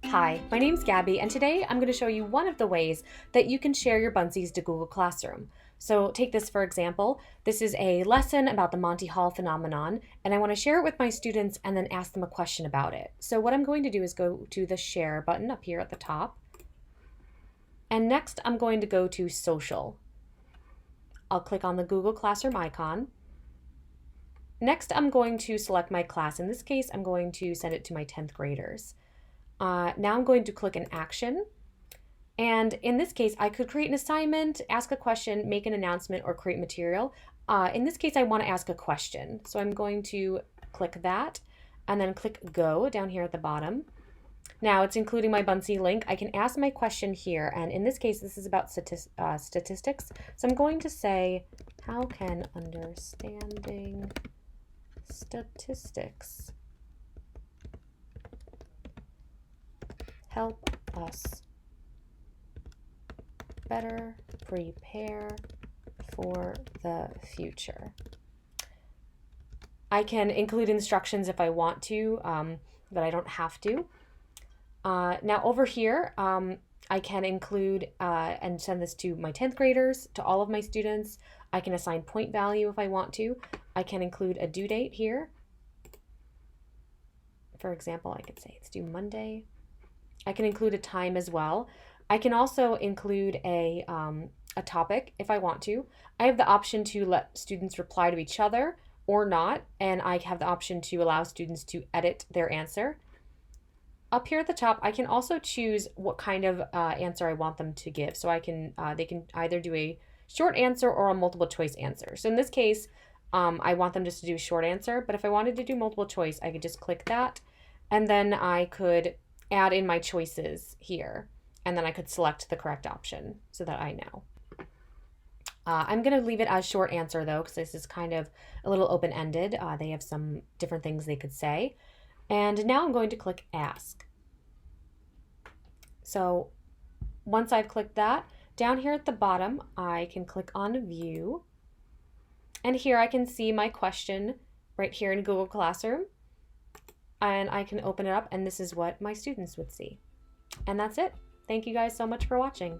Hi, my name's Gabby, and today I'm going to show you one of the ways that you can share your Buncees to Google Classroom. So take this for example. This is a lesson about the Monty Hall phenomenon, and I want to share it with my students and then ask them a question about it. So what I'm going to do is go to the share button up here at the top, and next I'm going to go to social. I'll click on the Google Classroom icon. Next I'm going to select my class. In this case, I'm going to send it to my 10th graders. Now I'm going to click an action. And in this case, I could create an assignment, ask a question, make an announcement, or create material. In this case, I want to ask a question. So I'm going to click that and then click go down here at the bottom. Now it's including my Buncee link. I can ask my question here. And in this case, this is about statistics. So I'm going to say, how can understanding statistics help us better prepare for the future? I can include instructions if I want to, but I don't have to. Now over here, I can include and send this to my 10th graders, to all of my students. I can assign point value if I want to. I can include a due date here. For example, I could say it's due Monday. I can include a time as well. I can also include a topic if I want to. I have the option to let students reply to each other or not, and I have the option to allow students to edit their answer. Up here at the top, I can also choose what kind of answer I want them to give. So I can they can either do a short answer or a multiple choice answer. So in this case, I want them just to do a short answer, but if I wanted to do multiple choice, I could just click that, and then I could add in my choices here, and then I could select the correct option so that I know. I'm going to leave it as short answer though, because this is kind of a little open-ended. They have some different things they could say. And now I'm going to click ask. So once I've clicked that, down here at the bottom, I can click on view. And here I can see my question right here in Google Classroom. And I can open it up, and this is what my students would see. And that's it. Thank you guys so much for watching.